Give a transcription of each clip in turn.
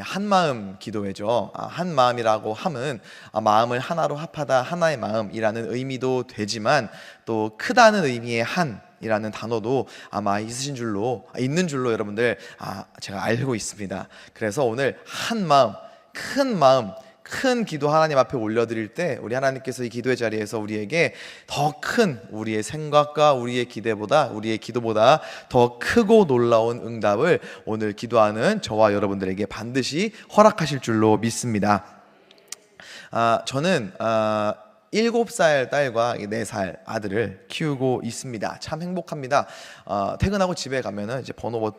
한마음 기도회죠. 한마음이라고 함은 마음을 하나로 합하다 하나의 마음이라는 의미도 되지만 또 크다는 의미의 한이라는 단어도 아마 있는 줄로 여러분들 제가 알고 있습니다. 그래서 오늘 한마음, 큰 기도 하나님 앞에 올려드릴 때 우리 하나님께서 이 기도의 자리에서 우리에게 더 큰 우리의 생각과 우리의 기도보다 더 크고 놀라운 응답을 오늘 기도하는 저와 여러분들에게 반드시 허락하실 줄로 믿습니다. 저는 7살 딸과 4살 아들을 키우고 있습니다. 참 행복합니다. 퇴근하고 집에 가면은 이제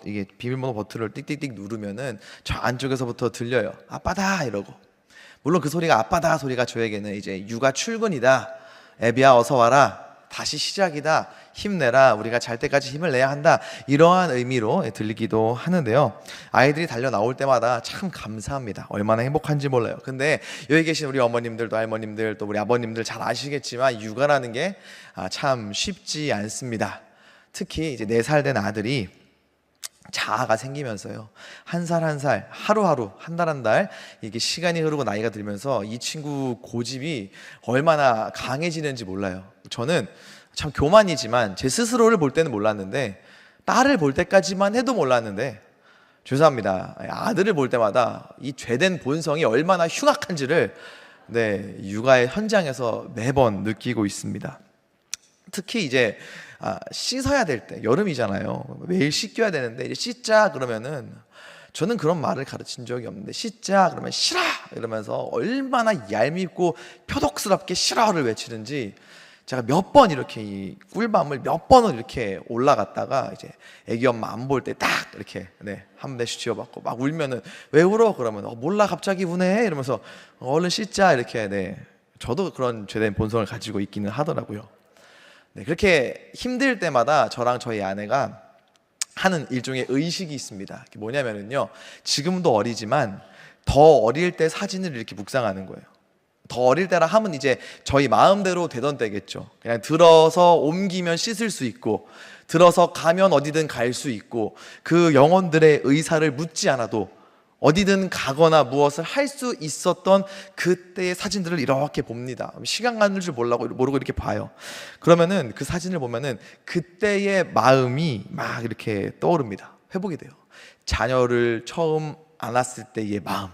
이게 비밀번호 버튼을 띡띡띡 누르면은 저 안쪽에서부터 들려요. 아빠다 이러고. 물론 그 소리가 아빠다 소리가 저에게는 이제 육아 출근이다. 애비야 어서 와라. 다시 시작이다. 힘내라. 우리가 잘 때까지 힘을 내야 한다. 이러한 의미로 들리기도 하는데요. 아이들이 달려 나올 때마다 참 감사합니다. 얼마나 행복한지 몰라요. 근데 여기 계신 우리 어머님들도 할머님들 또 우리 아버님들 잘 아시겠지만 육아라는 게 참 쉽지 않습니다. 특히 이제 4살 된 아들이 자아가 생기면서요. 한 살 하루하루 한 달 이게 시간이 흐르고 나이가 들면서 이 친구 고집이 얼마나 강해지는지 몰라요. 저는 참 교만이지만 제 스스로를 볼 때는 몰랐는데 딸을 볼 때까지만 해도 몰랐는데 죄송합니다. 아들을 볼 때마다 이 죄된 본성이 얼마나 흉악한지를 육아의 현장에서 매번 느끼고 있습니다. 특히 이제 씻어야 될 때 여름이잖아요. 매일 씻겨야 되는데 이제 씻자 그러면은 저는 그런 말을 가르친 적이 없는데 씻자 그러면 싫어 이러면서 얼마나 얄밉고 표독스럽게 싫어를 외치는지 제가 몇 번 이렇게 이 꿀밤을 몇 번을 이렇게 올라갔다가 이제 애기 엄마 안 볼 때 딱 이렇게 한 대씩 쥐어받고 막 울면은 왜 울어 그러면 몰라 갑자기 우네 이러면서 얼른 씻자 이렇게 저도 그런 죄된 본성을 가지고 있기는 하더라고요. 그렇게 힘들 때마다 저랑 저희 아내가 하는 일종의 의식이 있습니다. 그게 뭐냐면은요, 지금도 어리지만 더 어릴 때 사진을 이렇게 묵상하는 거예요. 더 어릴 때라 하면 이제 저희 마음대로 되던 때겠죠. 그냥 들어서 옮기면 씻을 수 있고 들어서 가면 어디든 갈 수 있고 그 영혼들의 의사를 묻지 않아도 어디든 가거나 무엇을 할 수 있었던 그때의 사진들을 이렇게 봅니다. 시간 가는 줄 모르고 이렇게 봐요. 그러면은 그 사진을 보면은 그때의 마음이 막 이렇게 떠오릅니다. 회복이 돼요. 자녀를 처음 안았을 때의 마음,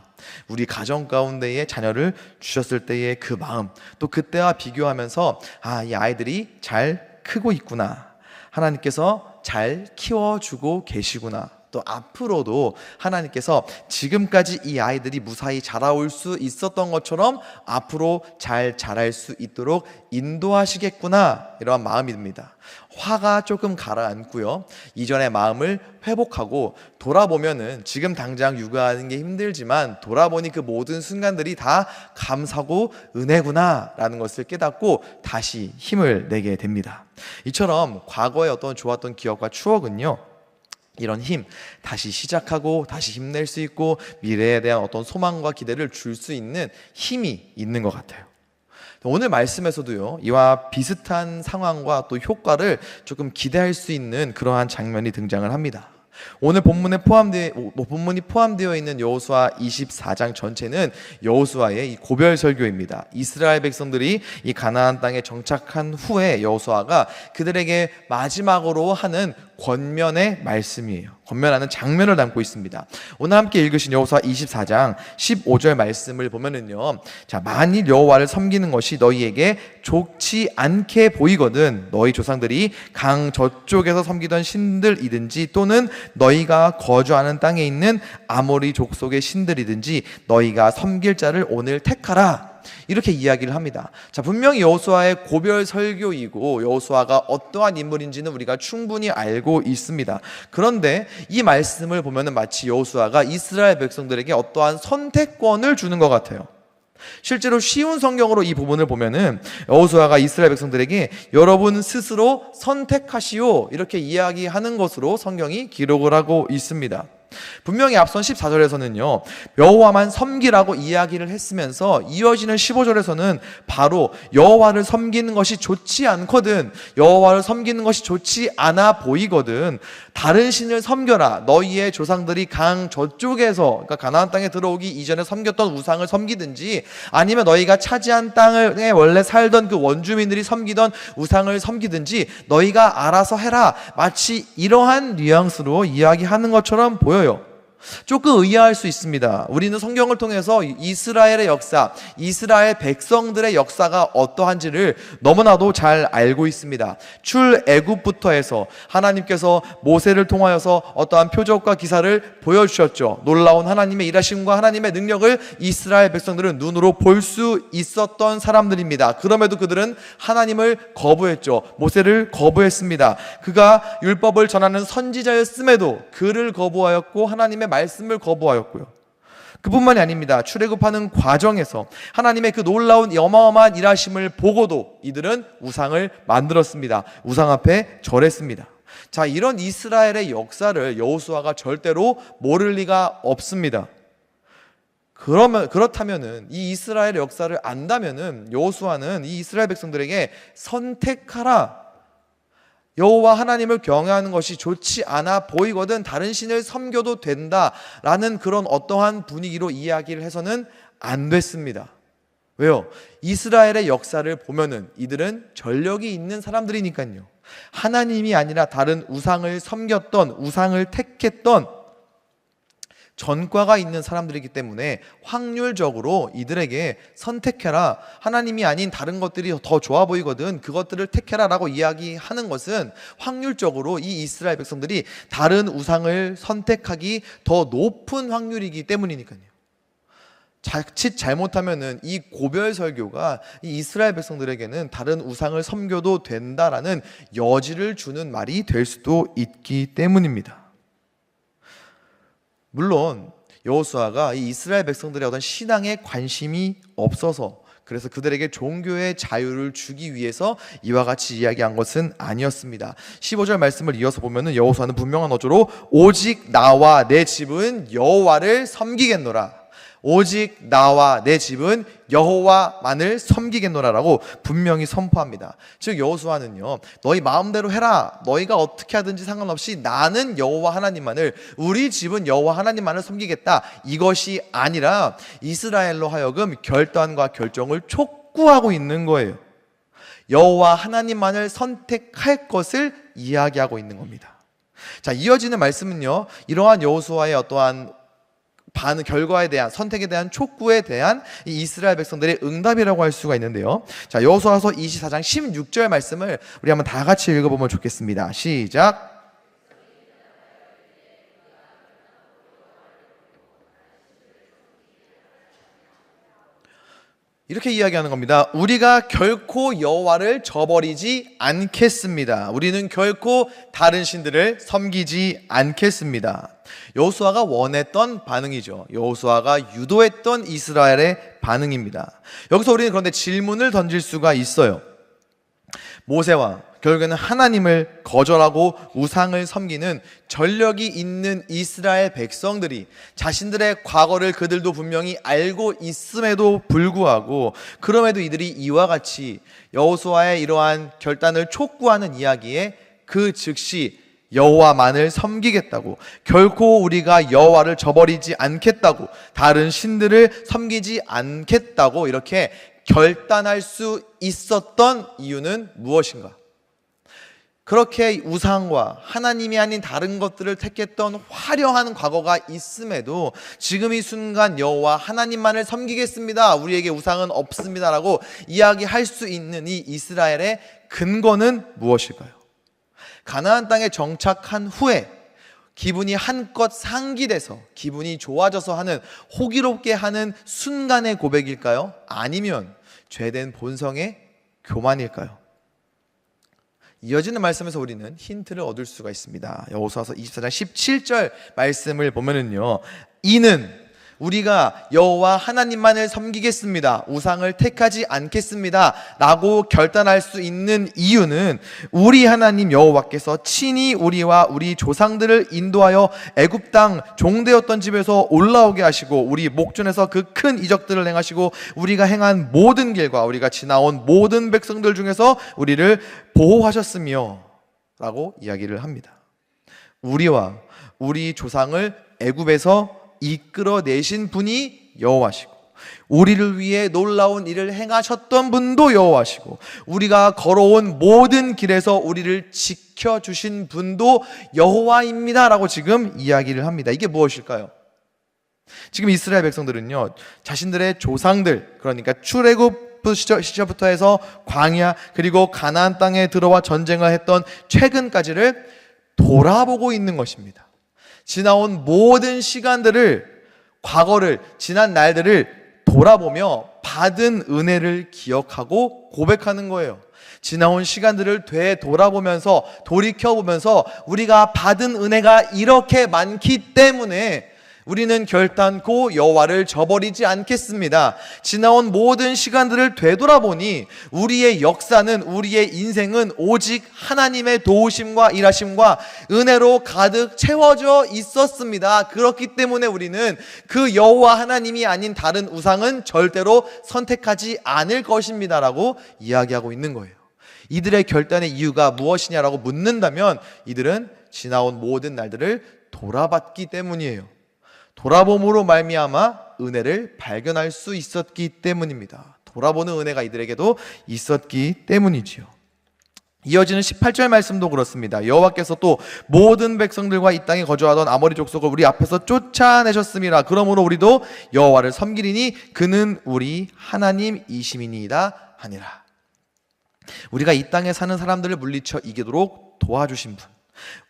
우리 가정 가운데에 자녀를 주셨을 때의 그 마음, 또 그때와 비교하면서 이 아이들이 잘 크고 있구나, 하나님께서 잘 키워주고 계시구나, 또 앞으로도 하나님께서 지금까지 이 아이들이 무사히 자라올 수 있었던 것처럼 앞으로 잘 자랄 수 있도록 인도하시겠구나, 이러한 마음이 듭니다. 화가 조금 가라앉고요, 이전의 마음을 회복하고 돌아보면은 지금 당장 육아하는 게 힘들지만 돌아보니 그 모든 순간들이 다 감사고 은혜구나 라는 것을 깨닫고 다시 힘을 내게 됩니다. 이처럼 과거의 어떤 좋았던 기억과 추억은요, 이런 힘, 다시 시작하고 다시 힘낼 수 있고 미래에 대한 어떤 소망과 기대를 줄 수 있는 힘이 있는 것 같아요. 오늘 말씀에서도요, 이와 비슷한 상황과 또 효과를 조금 기대할 수 있는 그러한 장면이 등장을 합니다. 오늘 본문이 포함되어 있는 여호수아 24장 전체는 여호수아의 이 고별 설교입니다. 이스라엘 백성들이 이 가나안 땅에 정착한 후에 여호수아가 그들에게 마지막으로 하는 권면의 말씀이에요. 권면하는 장면을 담고 있습니다. 오늘 함께 읽으신 여호수아 24장 15절 말씀을 보면은요, 만일 여호와를 섬기는 것이 너희에게 좋지 않게 보이거든 너희 조상들이 강 저쪽에서 섬기던 신들이든지 또는 너희가 거주하는 땅에 있는 아모리 족속의 신들이든지 너희가 섬길 자를 오늘 택하라, 이렇게 이야기를 합니다. 분명히 여호수아의 고별 설교이고 여호수아가 어떠한 인물인지는 우리가 충분히 알고 있습니다. 그런데 이 말씀을 보면은 마치 여호수아가 이스라엘 백성들에게 어떠한 선택권을 주는 것 같아요. 실제로 쉬운 성경으로 이 부분을 보면은 여호수아가 이스라엘 백성들에게 여러분 스스로 선택하시오, 이렇게 이야기하는 것으로 성경이 기록을 하고 있습니다. 분명히 앞선 14절에서는요 여호와만 섬기라고 이야기를 했으면서 이어지는 15절에서는 바로 여호와를 섬기는 것이 좋지 않거든, 여호와를 섬기는 것이 좋지 않아 보이거든 다른 신을 섬겨라. 너희의 조상들이 강 저쪽에서, 그러니까 가나안 땅에 들어오기 이전에 섬겼던 우상을 섬기든지, 아니면 너희가 차지한 땅에 원래 살던 그 원주민들이 섬기던 우상을 섬기든지 너희가 알아서 해라. 마치 이러한 뉘앙스로 이야기하는 것처럼 보여요. 조금 의아할 수 있습니다. 우리는 성경을 통해서 이스라엘의 역사, 이스라엘 백성들의 역사가 어떠한지를 너무나도 잘 알고 있습니다. 출애굽부터 해서 하나님께서 모세를 통하여서 어떠한 표적과 기사를 보여주셨죠. 놀라운 하나님의 일하심과 하나님의 능력을 이스라엘 백성들은 눈으로 볼 수 있었던 사람들입니다. 그럼에도 그들은 하나님을 거부했죠. 모세를 거부했습니다. 그가 율법을 전하는 선지자였음에도 그를 거부하였고 하나님의 말씀을 거부하였고요. 그뿐만이 아닙니다. 출애굽하는 과정에서 하나님의 그 놀라운 어마어마한 일하심을 보고도 이들은 우상을 만들었습니다. 우상 앞에 절했습니다. 자, 이런 이스라엘의 역사를 여호수아가 절대로 모를 리가 없습니다. 그렇다면은 이 이스라엘의 역사를 안다면은 여호수아는 이 이스라엘 백성들에게 선택하라, 여호와 하나님을 경외하는 것이 좋지 않아 보이거든 다른 신을 섬겨도 된다라는 그런 어떠한 분위기로 이야기를 해서는 안 됐습니다. 왜요? 이스라엘의 역사를 보면은 이들은 전력이 있는 사람들이니까요. 하나님이 아니라 다른 우상을 섬겼던, 우상을 택했던 전과가 있는 사람들이기 때문에 확률적으로 이들에게 선택해라, 하나님이 아닌 다른 것들이 더 좋아 보이거든 그것들을 택해라 라고 이야기하는 것은 확률적으로 이 이스라엘 백성들이 다른 우상을 선택하기 더 높은 확률이기 때문이니까요. 자칫 잘못하면은 이 고별 설교가 이 이스라엘 백성들에게는 다른 우상을 섬겨도 된다라는 여지를 주는 말이 될 수도 있기 때문입니다. 물론 여호수아가 이 이스라엘 백성들의 어떤 신앙에 관심이 없어서, 그래서 그들에게 종교의 자유를 주기 위해서 이와 같이 이야기한 것은 아니었습니다. 15절 말씀을 이어서 보면은 여호수아는 분명한 어조로 오직 나와 내 집은 여호와를 섬기겠노라, 오직 나와 내 집은 여호와만을 섬기겠노라라고 분명히 선포합니다. 즉 여호수아는요, 너희 마음대로 해라, 너희가 어떻게 하든지 상관없이 나는 여호와 하나님만을, 우리 집은 여호와 하나님만을 섬기겠다, 이것이 아니라 이스라엘로 하여금 결단과 결정을 촉구하고 있는 거예요. 여호와 하나님만을 선택할 것을 이야기하고 있는 겁니다. 자, 이어지는 말씀은요, 이러한 여호수아의 어떠한 결과에 대한, 선택에 대한 촉구에 대한 이 이스라엘 백성들의 응답이라고 할 수가 있는데요. 자, 여호수아서 24장 16절 말씀을 우리 한번 다 같이 읽어보면 좋겠습니다. 시작. 이렇게 이야기하는 겁니다. 우리가 결코 여호와를 저버리지 않겠습니다. 우리는 결코 다른 신들을 섬기지 않겠습니다. 여호수아가 원했던 반응이죠. 여호수아가 유도했던 이스라엘의 반응입니다. 여기서 우리는 그런데 질문을 던질 수가 있어요. 모세와 결국에는 하나님을 거절하고 우상을 섬기는 전력이 있는 이스라엘 백성들이 자신들의 과거를 그들도 분명히 알고 있음에도 불구하고, 그럼에도 이들이 이와 같이 여호수아의 이러한 결단을 촉구하는 이야기에 그 즉시 여호와만을 섬기겠다고, 결코 우리가 여호와를 저버리지 않겠다고, 다른 신들을 섬기지 않겠다고 이렇게 결단할 수 있었던 이유는 무엇인가? 그렇게 우상과 하나님이 아닌 다른 것들을 택했던 화려한 과거가 있음에도 지금 이 순간 여호와 하나님만을 섬기겠습니다, 우리에게 우상은 없습니다라고 이야기할 수 있는 이 이스라엘의 근거는 무엇일까요? 가나안 땅에 정착한 후에 기분이 한껏 상기돼서, 기분이 좋아져서 하는, 호기롭게 하는 순간의 고백일까요? 아니면 죄된 본성의 교만일까요? 이어지는 말씀에서 우리는 힌트를 얻을 수가 있습니다. 여호수아서 24장 17절 말씀을 보면은요, 이는 우리가 여호와 하나님만을 섬기겠습니다, 우상을 택하지 않겠습니다 라고 결단할 수 있는 이유는 우리 하나님 여호와께서 친히 우리와 우리 조상들을 인도하여 애굽 땅 종되었던 집에서 올라오게 하시고 우리 목전에서 그 큰 이적들을 행하시고 우리가 행한 모든 길과 우리가 지나온 모든 백성들 중에서 우리를 보호하셨으며 라고 이야기를 합니다. 우리와 우리 조상을 애굽에서 이끌어내신 분이 여호와시고 우리를 위해 놀라운 일을 행하셨던 분도 여호와시고 우리가 걸어온 모든 길에서 우리를 지켜주신 분도 여호와입니다 라고 지금 이야기를 합니다. 이게 무엇일까요? 지금 이스라엘 백성들은요, 자신들의 조상들, 그러니까 출애굽 시절부터 해서 광야 그리고 가나안 땅에 들어와 전쟁을 했던 최근까지를 돌아보고 있는 것입니다. 지나온 모든 시간들을, 과거를, 지난 날들을 돌아보며 받은 은혜를 기억하고 고백하는 거예요. 지나온 시간들을 되돌아보면서, 돌이켜보면서 우리가 받은 은혜가 이렇게 많기 때문에 우리는 결단코 여호와를 저버리지 않겠습니다. 지나온 모든 시간들을 되돌아보니 우리의 역사는, 우리의 인생은 오직 하나님의 도우심과 일하심과 은혜로 가득 채워져 있었습니다. 그렇기 때문에 우리는 그 여호와 하나님이 아닌 다른 우상은 절대로 선택하지 않을 것입니다 라고 이야기하고 있는 거예요. 이들의 결단의 이유가 무엇이냐라고 묻는다면 이들은 지나온 모든 날들을 돌아봤기 때문이에요. 돌아봄으로 말미암아 은혜를 발견할 수 있었기 때문입니다. 돌아보는 은혜가 이들에게도 있었기 때문이지요. 이어지는 18절 말씀도 그렇습니다. 여호와께서 또 모든 백성들과 이 땅에 거주하던 아모리 족속을 우리 앞에서 쫓아내셨음이라. 그러므로 우리도 여호와를 섬기리니 그는 우리 하나님이심이니이다 하니라. 우리가 이 땅에 사는 사람들을 물리쳐 이기도록 도와주신 분,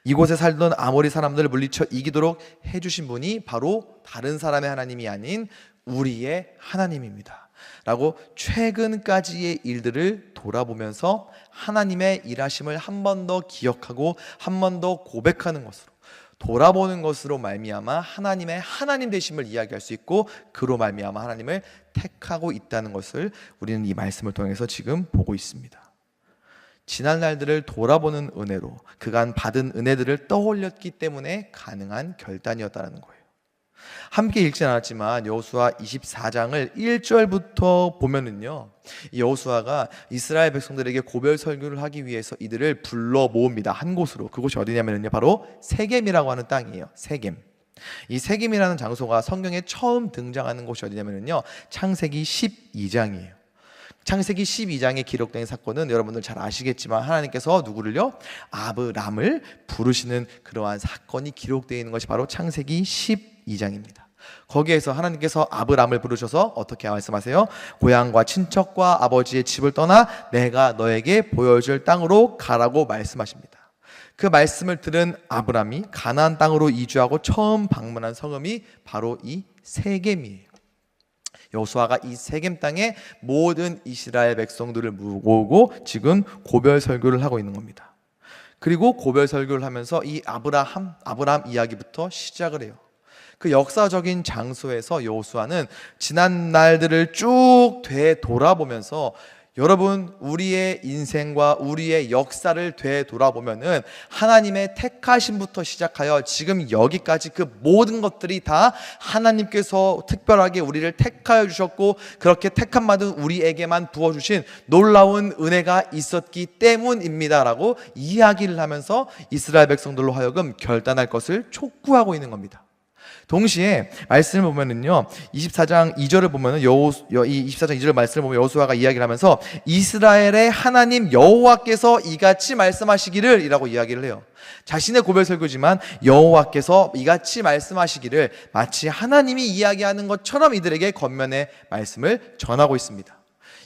이곳에 살던 아모리 사람들을 물리쳐 이기도록 해주신 분이 바로 다른 사람의 하나님이 아닌 우리의 하나님입니다 라고 최근까지의 일들을 돌아보면서 하나님의 일하심을 한 번 더 기억하고 한 번 더 고백하는 것으로, 돌아보는 것으로 말미암아 하나님의 하나님 되심을 이야기할 수 있고, 그로 말미암아 하나님을 택하고 있다는 것을 우리는 이 말씀을 통해서 지금 보고 있습니다. 지난 날들을 돌아보는 은혜로 그간 받은 은혜들을 떠올렸기 때문에 가능한 결단이었다는 거예요. 함께 읽진 않았지만 여호수아 24장을 1절부터 보면은요, 여호수아가 이스라엘 백성들에게 고별 설교를 하기 위해서 이들을 불러 모읍니다. 한 곳으로. 그곳이 어디냐면요, 바로 세겜이라고 하는 땅이에요. 세겜. 이 세겜이라는 장소가 성경에 처음 등장하는 곳이 어디냐면요, 창세기 12장이에요. 창세기 12장에 기록된 사건은 여러분들 잘 아시겠지만 하나님께서 누구를요? 아브람을 부르시는 그러한 사건이 기록되어 있는 것이 바로 창세기 12장입니다. 거기에서 하나님께서 아브람을 부르셔서 어떻게 말씀하세요? 고향과 친척과 아버지의 집을 떠나 내가 너에게 보여줄 땅으로 가라고 말씀하십니다. 그 말씀을 들은 아브람이 가나안 땅으로 이주하고 처음 방문한 성읍이 바로 이 세겜이에요. 여호수아가 이 세겜 땅에 모든 이스라엘 백성들을 모으고 지금 고별 설교를 하고 있는 겁니다. 그리고 고별 설교를 하면서 이 아브람 이야기부터 시작을 해요. 그 역사적인 장소에서 여호수아는 지난 날들을 쭉 되돌아보면서, 여러분, 우리의 인생과 우리의 역사를 되돌아보면은 하나님의 택하심부터 시작하여 지금 여기까지 그 모든 것들이 다 하나님께서 특별하게 우리를 택하여 주셨고, 그렇게 택함 받은 우리에게만 부어주신 놀라운 은혜가 있었기 때문입니다 라고 이야기를 하면서 이스라엘 백성들로 하여금 결단할 것을 촉구하고 있는 겁니다. 동시에 말씀을 보면은요, 24장 2절을 보면은 이 24장 2절 말씀을 보면 여호수아가 이야기를 하면서 이스라엘의 하나님 여호와께서 이같이 말씀하시기를 이라고 이야기를 해요. 자신의 고별 설교지만 여호와께서 이같이 말씀하시기를 마치 하나님이 이야기하는 것처럼 이들에게 겉면의 말씀을 전하고 있습니다.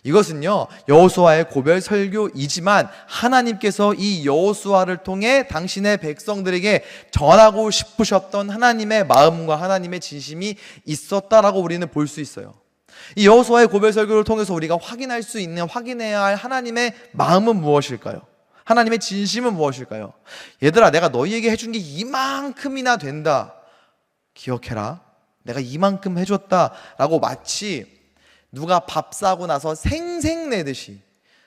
이것은요, 여호수아의 고별 설교이지만 하나님께서 이 여호수아를 통해 당신의 백성들에게 전하고 싶으셨던 하나님의 마음과 하나님의 진심이 있었다라고 우리는 볼 수 있어요. 이 여호수아의 고별 설교를 통해서 우리가 확인해야 할 하나님의 마음은 무엇일까요? 하나님의 진심은 무엇일까요? 얘들아, 내가 너희에게 해준 게 이만큼이나 된다. 기억해라. 내가 이만큼 해줬다라고 마치 누가 밥 싸고 나서 생색내듯이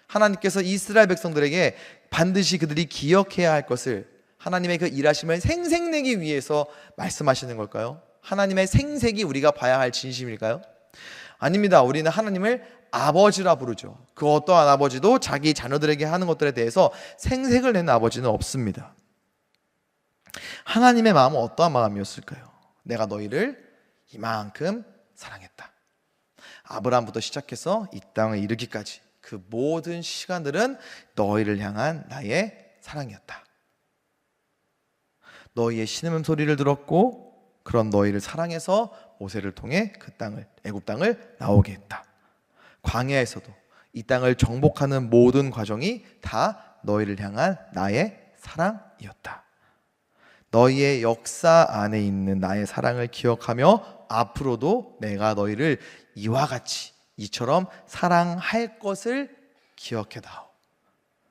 하나님께서 이스라엘 백성들에게 반드시 그들이 기억해야 할 것을, 하나님의 그 일하심을 생색내기 위해서 말씀하시는 걸까요? 하나님의 생색이 우리가 봐야 할 진심일까요? 아닙니다. 우리는 하나님을 아버지라 부르죠. 그 어떠한 아버지도 자기 자녀들에게 하는 것들에 대해서 생색을 내는 아버지는 없습니다. 하나님의 마음은 어떠한 마음이었을까요? 내가 너희를 이만큼 사랑했다. 아브라함부터 시작해서 이 땅에 이르기까지 그 모든 시간들은 너희를 향한 나의 사랑이었다. 너희의 신음 소리를 들었고 그런 너희를 사랑해서 모세를 통해 그 땅을, 애굽 땅을 나오게 했다. 광야에서도 이 땅을 정복하는 모든 과정이 다 너희를 향한 나의 사랑이었다. 너희의 역사 안에 있는 나의 사랑을 기억하며 앞으로도 내가 너희를 이와 같이 이처럼 사랑할 것을 기억해다오.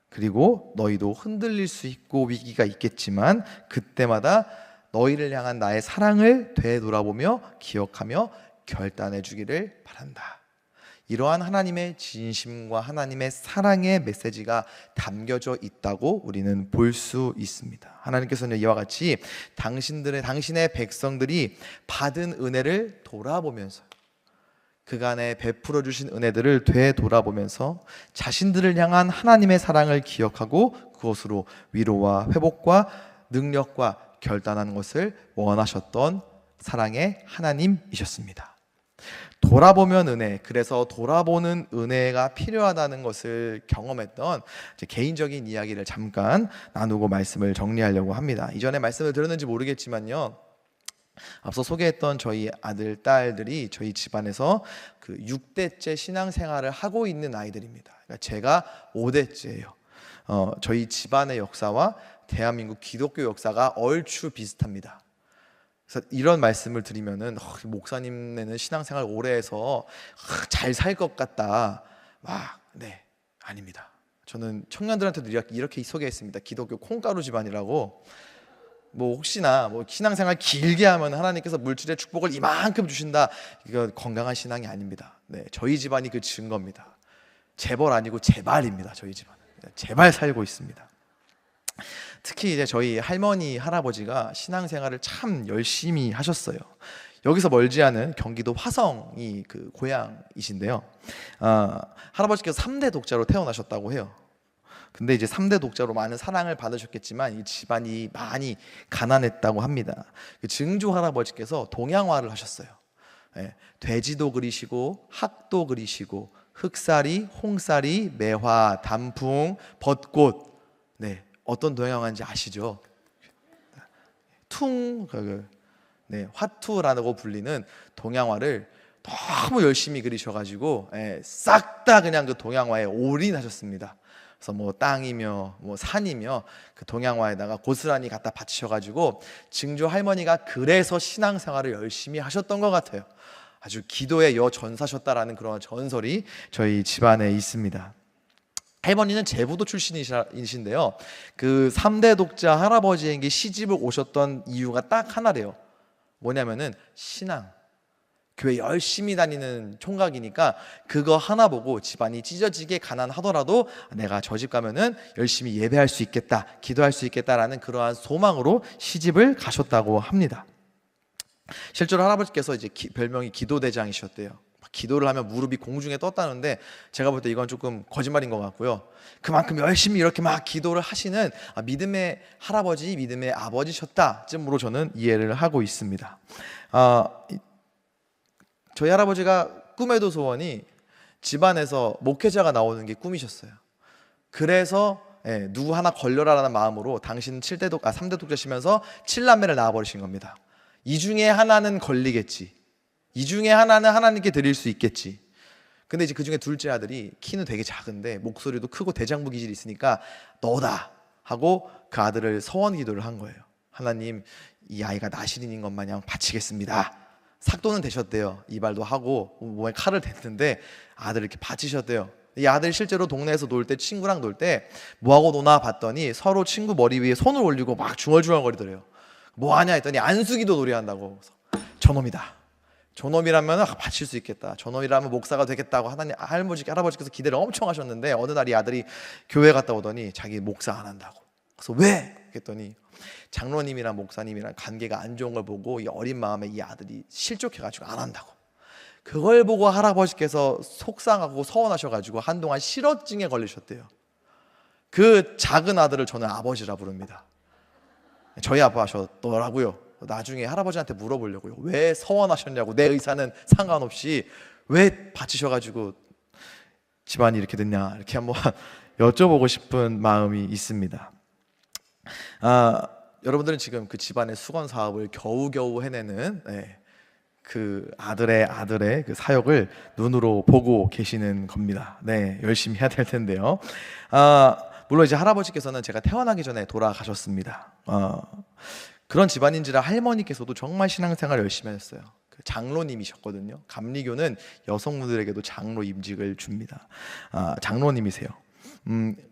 그리고 너희도 흔들릴 수 있고 위기가 있겠지만 그때마다 너희를 향한 나의 사랑을 되돌아보며 기억하며 결단해 주기를 바란다. 이러한 하나님의 진심과 하나님의 사랑의 메시지가 담겨져 있다고 우리는 볼 수 있습니다. 하나님께서는 이와 같이 당신의 백성들이 받은 은혜를 돌아보면서, 그간에 베풀어 주신 은혜들을 되돌아보면서 자신들을 향한 하나님의 사랑을 기억하고 그것으로 위로와 회복과 능력과 결단하는 것을 원하셨던 사랑의 하나님이셨습니다. 돌아보면 은혜, 그래서 돌아보는 은혜가 필요하다는 것을 경험했던 개인적인 이야기를 잠깐 나누고 말씀을 정리하려고 합니다. 이전에 말씀을 드렸는지 모르겠지만요, 앞서 소개했던 저희 아들, 딸들이 저희 집안에서 그 6대째 신앙생활을 하고 있는 아이들입니다. 그러니까 제가 5대째예요. 저희 집안의 역사와 대한민국 기독교 역사가 얼추 비슷합니다. 그래서 이런 말씀을 드리면은 목사님네는 신앙생활 오래 해서 잘 살 것 같다. 네, 아닙니다. 저는 청년들한테도 이렇게 소개했습니다. 기독교 콩가루 집안이라고. 혹시나 신앙생활 길게 하면 하나님께서 물질의 축복을 이만큼 주신다. 이거 건강한 신앙이 아닙니다. 네, 저희 집안이 그 증거입니다. 재벌 아니고 재발입니다. 저희 집안은 재발 살고 있습니다. 특히 이제 저희 할머니, 할아버지가 신앙생활을 참 열심히 하셨어요. 여기서 멀지 않은 경기도 화성이 그 고향이신데요. 할아버지께서 3대 독자로 태어나셨다고 해요. 근데 이제 3대 독자로 많은 사랑을 받으셨겠지만 이 집안이 많이 가난했다고 합니다. 증조 할아버지께서 동양화를 하셨어요. 돼지도 그리시고 학도 그리시고 흑사리, 홍사리, 매화, 단풍, 벚꽃. 네, 어떤 동양화인지 아시죠? 화투라고 불리는 동양화를 너무 열심히 그리셔가지고 싹 다 그냥 그 동양화에 올인하셨습니다. 그래서 땅이며 산이며 그 동양화에다가 고스란히 갖다 바치셔가지고 증조 할머니가 그래서 신앙생활을 열심히 하셨던 것 같아요. 아주 기도의 여전사셨다라는 그런 전설이 저희 집안에 있습니다. 할머니는 제부도 출신이신데요, 그 3대 독자 할아버지에게 시집을 오셨던 이유가 딱 하나래요. 뭐냐면은 신앙, 교회 열심히 다니는 총각이니까 그거 하나 보고 집안이 찢어지게 가난하더라도 내가 저 집 가면은 열심히 예배할 수 있겠다, 기도할 수 있겠다라는 그러한 소망으로 시집을 가셨다고 합니다. 실제로 할아버지께서 이제 별명이 기도대장이셨대요. 기도를 하면 무릎이 공중에 떴다는데 제가 볼 때 이건 조금 거짓말인 것 같고요. 그만큼 열심히 이렇게 막 기도를 하시는 믿음의 할아버지, 믿음의 아버지셨다쯤으로 저는 이해를 하고 있습니다. 저희 할아버지가 꿈에도 소원이 집안에서 목회자가 나오는 게 꿈이셨어요. 그래서 누구 하나 걸려라라는 마음으로 당신은 3대 독자시면서 7남매를 낳아버리신 겁니다. 이 중에 하나는 걸리겠지, 이 중에 하나는 하나님께 드릴 수 있겠지. 근데 이제 그 중에 둘째 아들이 키는 되게 작은데 목소리도 크고 대장부 기질이 있으니까 너다 하고 그 아들을 서원 기도를 한 거예요. 하나님, 이 아이가 나시린인 것 마냥 바치겠습니다. 삭도는 되셨대요. 이발도 하고 몸에 칼을 댔는데 아들을 이렇게 바치셨대요. 이 아들이 실제로 동네에서 놀 때, 친구랑 놀 때 뭐하고 노나 봤더니 서로 친구 머리 위에 손을 올리고 막 중얼중얼거리더래요. 뭐하냐 했더니 안수기도 놀이한다고. 저놈이다. 저놈이라면 바칠 수 있겠다, 저놈이라면 목사가 되겠다고 할아버지께서 기대를 엄청 하셨는데, 어느 날 이 아들이 교회 갔다 오더니 자기 목사 안 한다고. 그래서 왜? 그랬더니 장로님이랑 목사님이랑 관계가 안 좋은 걸 보고 이 어린 마음에 이 아들이 실족해가지고 안 한다고. 그걸 보고 할아버지께서 속상하고 서운하셔가지고 한동안 실어증에 걸리셨대요. 그 작은 아들을 저는 아버지라 부릅니다. 저희 아빠 하셨더라고요. 나중에 할아버지한테 물어보려고요. 왜 서원하셨냐고. 내 의사는 상관없이 왜 바치셔가지고 집안이 이렇게 됐냐, 이렇게 한번 여쭤보고 싶은 마음이 있습니다. 여러분들은 지금 그 집안의 수건 사업을 겨우겨우 해내는 그 아들의 그 사역을 눈으로 보고 계시는 겁니다. 네, 열심히 해야 될 텐데요. 물론 이제 할아버지께서는 제가 태어나기 전에 돌아가셨습니다. 그런 집안인지라 할머니께서도 정말 신앙생활 열심히 하셨어요. 그 장로님이셨거든요. 감리교는 여성분들에게도 장로 임직을 줍니다. 장로님이세요.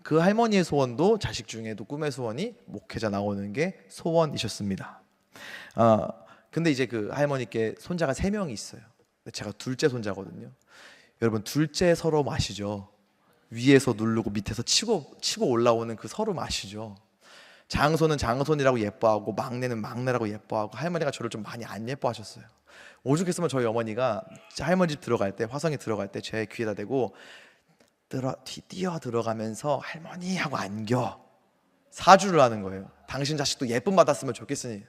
그 할머니의 소원도, 자식 중에도 꿈의 소원이 목회자 나오는 게 소원이셨습니다. 근데 이제 그 할머니께 손자가 3명이 있어요. 제가 둘째 손자거든요. 여러분, 둘째 서러움 아시죠? 위에서 누르고 밑에서 치고 올라오는 그 서러움 아시죠? 장손은 장손이라고 예뻐하고 막내는 막내라고 예뻐하고, 할머니가 저를 좀 많이 안 예뻐하셨어요. 오죽했으면 저희 어머니가 할머니 집 들어갈 때, 화성에 들어갈 때 제 귀에다 대고 뛰어 들어가면서 할머니 하고 안겨 사주를 하는 거예요. 당신 자식도 예쁨 받았으면 좋겠으니.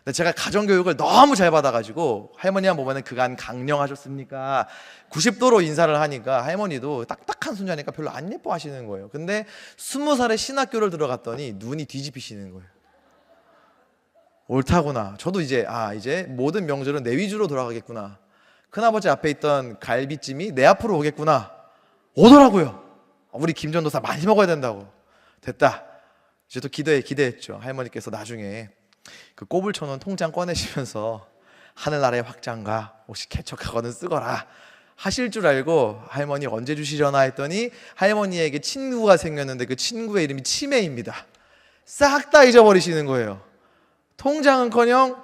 근데 제가 가정교육을 너무 잘 받아가지고 할머니만 보면은 그간 강령하셨습니까 90도로 인사를 하니까 할머니도 딱딱한 손자니까 별로 안 예뻐하시는 거예요. 근데 20살에 신학교를 들어갔더니 눈이 뒤집히시는 거예요. 옳다구나. 저도 이제 모든 명절은 내 위주로 돌아가겠구나. 큰아버지 앞에 있던 갈비찜이 내 앞으로 오겠구나. 오더라고요. 우리 김전도사 많이 먹어야 된다고. 됐다. 이제 또 기대했죠. 할머니께서 나중에 그 꼽을 쳐놓은 통장 꺼내시면서 하늘나라의 확장가 혹시 개척하거든 쓰거라 하실 줄 알고, 할머니 언제 주시려나 했더니 할머니에게 친구가 생겼는데 그 친구의 이름이 치매입니다. 싹 다 잊어버리시는 거예요. 통장은커녕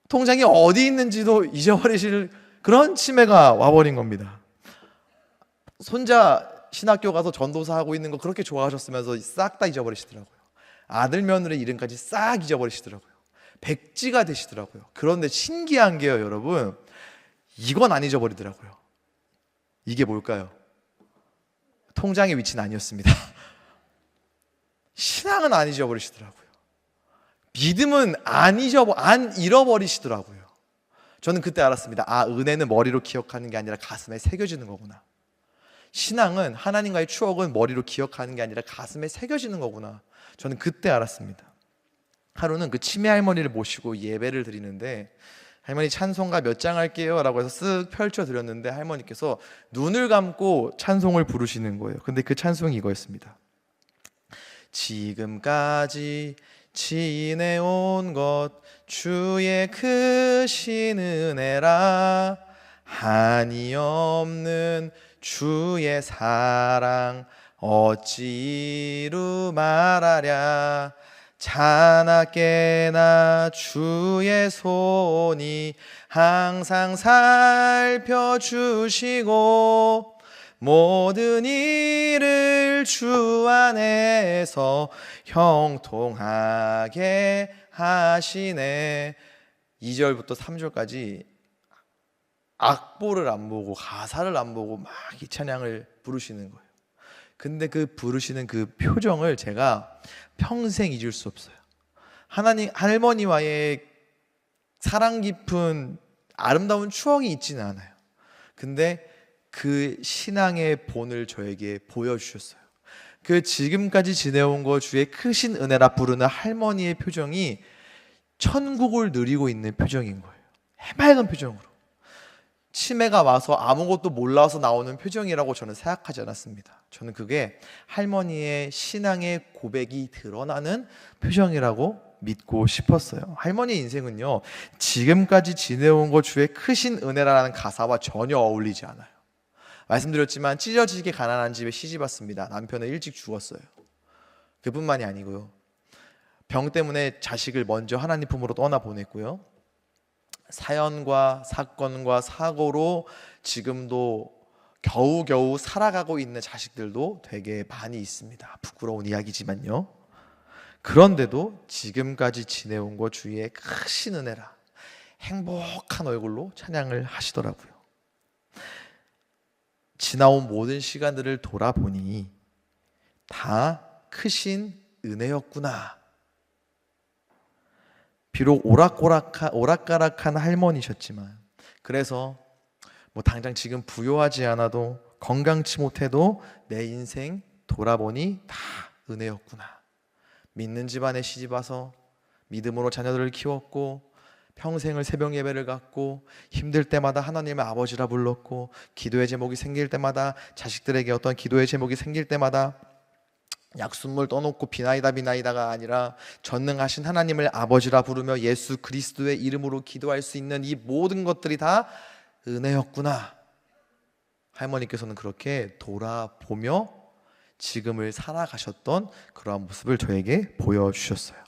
통장이 어디 있는지도 잊어버리실 그런 치매가 와버린 겁니다. 손자 신학교 가서 전도사 하고 있는 거 그렇게 좋아하셨으면서 싹 다 잊어버리시더라고요. 아들 며느리 이름까지 싹 잊어버리시더라고요. 백지가 되시더라고요. 그런데 신기한 게요, 여러분, 이건 안 잊어버리더라고요. 이게 뭘까요? 통장의 위치는 아니었습니다. 신앙은 안 잊어버리시더라고요. 믿음은 안 잃어버리시더라고요. 저는 그때 알았습니다. 은혜는 머리로 기억하는 게 아니라 가슴에 새겨지는 거구나. 신앙은, 하나님과의 추억은 머리로 기억하는 게 아니라 가슴에 새겨지는 거구나. 저는 그때 알았습니다. 하루는 그 치매 할머니를 모시고 예배를 드리는데, 할머니 찬송가 몇 장 할게요 라고 해서 쓱 펼쳐 드렸는데, 할머니께서 눈을 감고 찬송을 부르시는 거예요. 근데 그 찬송이 이거였습니다. 지금까지 지내온 것 주의 크신 은혜라, 한이 없는 주의 사랑 어찌 이루 말하랴, 자나깨나 주의 손이 항상 살펴주시고, 모든 일을 주 안에서 형통하게 하시네. 2절부터 3절까지 악보를 안 보고 가사를 안 보고 막 이 찬양을 부르시는 거예요. 근데 그 부르시는 그 표정을 제가 평생 잊을 수 없어요. 할머니와의 사랑 깊은 아름다운 추억이 있지는 않아요. 근데 그 신앙의 본을 저에게 보여주셨어요. 그 지금까지 지내온 거 주의 크신 은혜라 부르는 할머니의 표정이 천국을 누리고 있는 표정인 거예요. 해맑은 표정으로. 치매가 와서 아무것도 몰라서 나오는 표정이라고 저는 생각하지 않았습니다. 저는 그게 할머니의 신앙의 고백이 드러나는 표정이라고 믿고 싶었어요. 할머니의 인생은요, 지금까지 지내온 것 주의 크신 은혜라는 가사와 전혀 어울리지 않아요. 말씀드렸지만 찢어지게 가난한 집에 시집 왔습니다. 남편은 일찍 죽었어요. 그뿐만이 아니고요, 병 때문에 자식을 먼저 하나님 품으로 떠나보냈고요, 사연과 사건과 사고로 지금도 겨우겨우 살아가고 있는 자식들도 되게 많이 있습니다. 부끄러운 이야기지만요. 그런데도 지금까지 지내온 것 주위에 크신 은혜라 행복한 얼굴로 찬양을 하시더라고요. 지나온 모든 시간들을 돌아보니 다 크신 은혜였구나. 비록 오락가락한 할머니셨지만, 그래서 뭐 당장 지금 부유하지 않아도 건강치 못해도 내 인생 돌아보니 다 은혜였구나. 믿는 집안에 시집와서 믿음으로 자녀들을 키웠고, 평생을 새벽 예배를 갖고, 힘들 때마다 하나님의 아버지라 불렀고, 기도의 제목이 생길 때마다, 자식들에게 어떤 기도의 제목이 생길 때마다 약순물 떠놓고 비나이다가 아니라 전능하신 하나님을 아버지라 부르며 예수 그리스도의 이름으로 기도할 수 있는 이 모든 것들이 다 은혜였구나. 할머니께서는 그렇게 돌아보며 지금을 살아가셨던 그러한 모습을 저에게 보여주셨어요.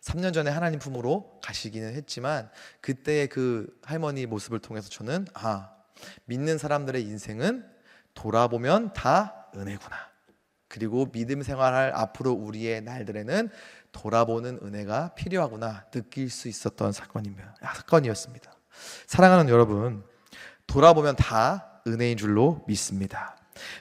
3년 전에 하나님 품으로 가시기는 했지만 그때의 그 할머니 모습을 통해서 저는 믿는 사람들의 인생은 돌아보면 다 은혜구나. 그리고 믿음 생활할 앞으로 우리의 날들에는 돌아보는 은혜가 필요하구나 느낄 수 있었던 사건이었습니다. 사랑하는 여러분, 돌아보면 다 은혜인 줄로 믿습니다.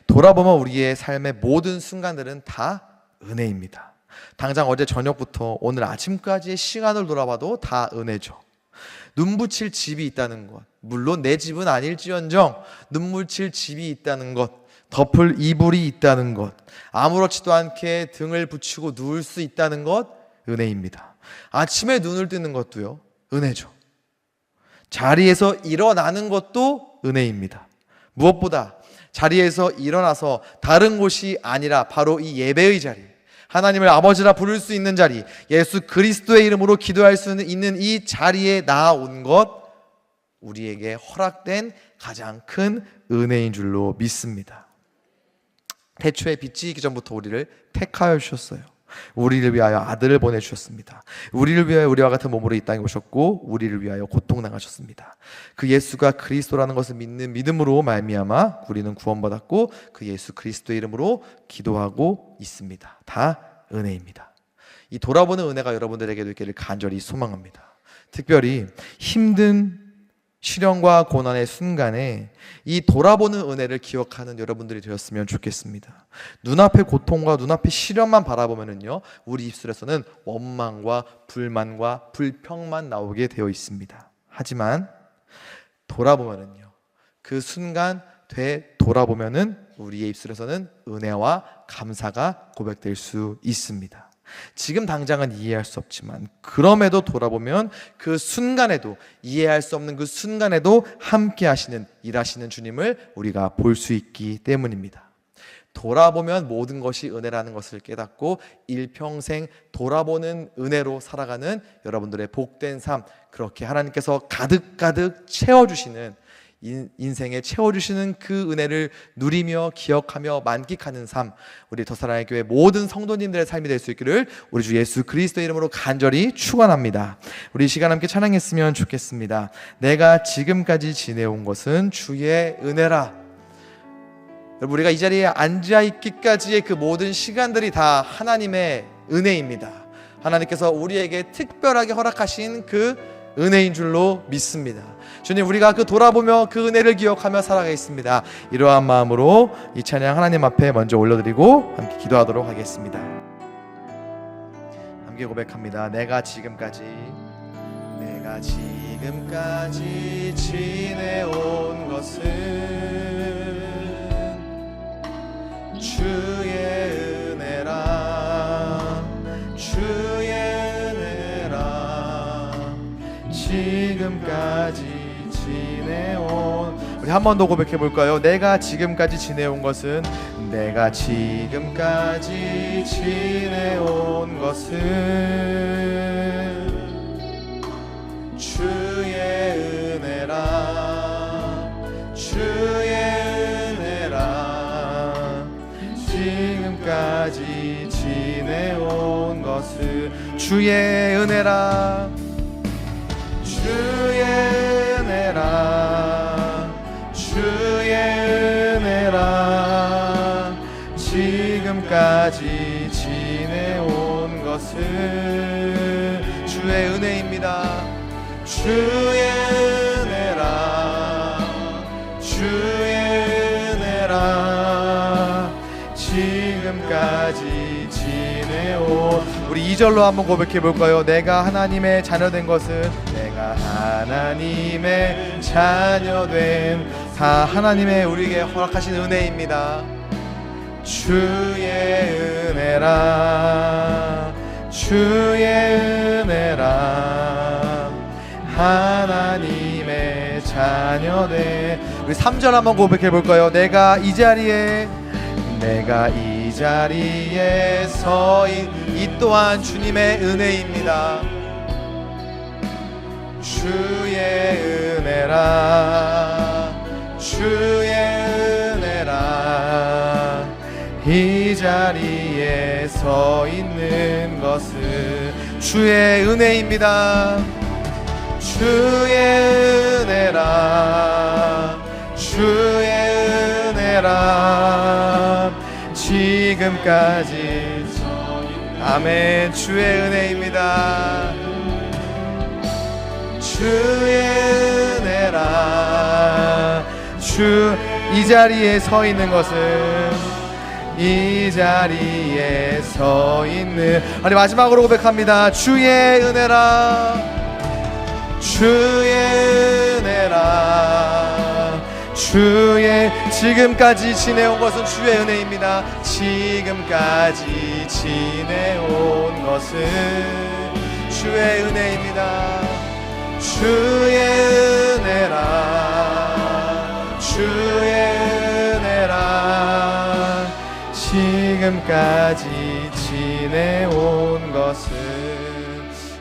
돌아보면 우리의 삶의 모든 순간들은 다 은혜입니다. 당장 어제 저녁부터 오늘 아침까지의 시간을 돌아봐도 다 은혜죠. 눈 붙일 집이 있다는 것, 물론 내 집은 아닐지언정 눈 붙일 집이 있다는 것, 덮을 이불이 있다는 것, 아무렇지도 않게 등을 붙이고 누울 수 있다는 것, 은혜입니다. 아침에 눈을 뜨는 것도요, 은혜죠. 자리에서 일어나는 것도 은혜입니다. 무엇보다 자리에서 일어나서 다른 곳이 아니라 바로 이 예배의 자리, 하나님을 아버지라 부를 수 있는 자리, 예수 그리스도의 이름으로 기도할 수 있는 이 자리에 나아온 것, 우리에게 허락된 가장 큰 은혜인 줄로 믿습니다. 태초에 빛이 있기 전부터 우리를 택하여 주셨어요. 우리를 위하여 아들을 보내주셨습니다. 우리를 위하여 우리와 같은 몸으로 이 땅에 오셨고 우리를 위하여 고통당하셨습니다. 그 예수가 그리스도라는 것을 믿는 믿음으로 말미암아 우리는 구원받았고 그 예수 그리스도의 이름으로 기도하고 있습니다. 다 은혜입니다. 이 돌아보는 은혜가 여러분들에게도 있기를 간절히 소망합니다. 특별히 힘든 시련과 고난의 순간에 이 돌아보는 은혜를 기억하는 여러분들이 되었으면 좋겠습니다. 눈앞의 고통과 눈앞의 시련만 바라보면은요, 우리 입술에서는 원망과 불만과 불평만 나오게 되어 있습니다. 하지만 돌아보면은요, 그 순간 되돌아보면은 우리의 입술에서는 은혜와 감사가 고백될 수 있습니다. 지금 당장은 이해할 수 없지만 그럼에도 돌아보면 그 순간에도, 이해할 수 없는 그 순간에도 함께 하시는, 일하시는 주님을 우리가 볼 수 있기 때문입니다. 돌아보면 모든 것이 은혜라는 것을 깨닫고 일평생 돌아보는 은혜로 살아가는 여러분들의 복된 삶, 그렇게 하나님께서 가득가득 채워주시는, 인생에 채워주시는 그 은혜를 누리며 기억하며 만끽하는 삶, 우리 더사랑의 교회 모든 성도님들의 삶이 될 수 있기를 우리 주 예수 그리스도의 이름으로 간절히 축원합니다. 우리 이 시간 함께 찬양했으면 좋겠습니다. 내가 지금까지 지내온 것은 주의 은혜라. 여러분, 우리가 이 자리에 앉아있기까지의 그 모든 시간들이 다 하나님의 은혜입니다. 하나님께서 우리에게 특별하게 허락하신 그 은혜인 줄로 믿습니다. 주님, 우리가 그 돌아보며 그 은혜를 기억하며 살아가겠습니다. 이러한 마음으로 이 찬양 하나님 앞에 먼저 올려드리고 함께 기도하도록 하겠습니다. 함께 고백합니다. 내가 지금까지 지내온 것은 주의 은혜라, 주의 은혜라. 지금까지 지내온, 우리 한 번 더 고백해 볼까요? 내가 지금까지 지내온 것은, 내가 지금까지 지내온 것은 주의 은혜라, 주의 은혜라. 지금까지 지내온 것은 주의 은혜라, 주의 지금까지 지내온 것은 주의 은혜입니다. 주의 은혜라, 주의 은혜라, 지금까지 지내온. 우리 2절로 한번 고백해 볼까요? 내가 하나님의 자녀된 것은, 내가 하나님의 자녀된, 다 하나님의 우리에게 허락하신 은혜입니다. 주의 은혜라, 주의 은혜라, 하나님의 자녀된. 우리 3절 한번 고백해 볼까요? 내가 이 자리에 서인, 이 또한 주님의 은혜입니다. 주의 은혜라, 주의 은혜라, 이 자리에 서 있는 것은 주의 은혜입니다. 주의 은혜라, 주의 은혜라, 지금까지. 아멘. 주의 은혜입니다. 주의 은혜라, 이 자리에 서 있는 것은, 이 자리에 서 있는. 아니, 마지막으로 고백합니다. 주의 은혜라, 주의 은혜라, 주의, 지금까지 지내온 것은 주의 은혜입니다. 지금까지 지내온 것은 주의 은혜입니다. 주의 은혜라, 주의 은혜라, 지금까지 지내온 것은.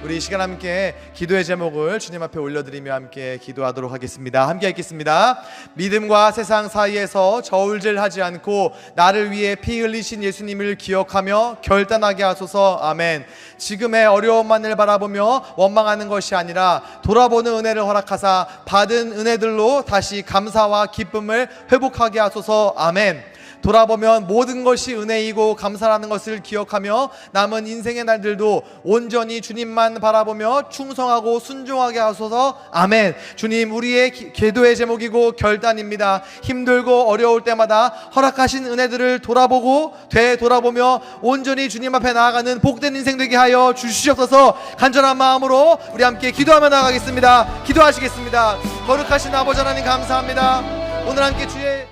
우리 이 시간 함께 기도의 제목을 주님 앞에 올려드리며 함께 기도하도록 하겠습니다. 함께 읽겠습니다. 믿음과 세상 사이에서 저울질하지 않고 나를 위해 피 흘리신 예수님을 기억하며 결단하게 하소서. 아멘. 지금의 어려움만을 바라보며 원망하는 것이 아니라 돌아보는 은혜를 허락하사 받은 은혜들로 다시 감사와 기쁨을 회복하게 하소서. 아멘. 돌아보면 모든 것이 은혜이고 감사라는 것을 기억하며 남은 인생의 날들도 온전히 주님만 바라보며 충성하고 순종하게 하소서. 아멘. 주님, 우리의 기도의 제목이고 결단입니다. 힘들고 어려울 때마다 허락하신 은혜들을 돌아보고 되돌아보며 온전히 주님 앞에 나아가는 복된 인생 되게 하여 주시옵소서. 간절한 마음으로 우리 함께 기도하며 나아가겠습니다. 기도하시겠습니다. 거룩하신 아버지 하나님, 감사합니다. 오늘 함께 주의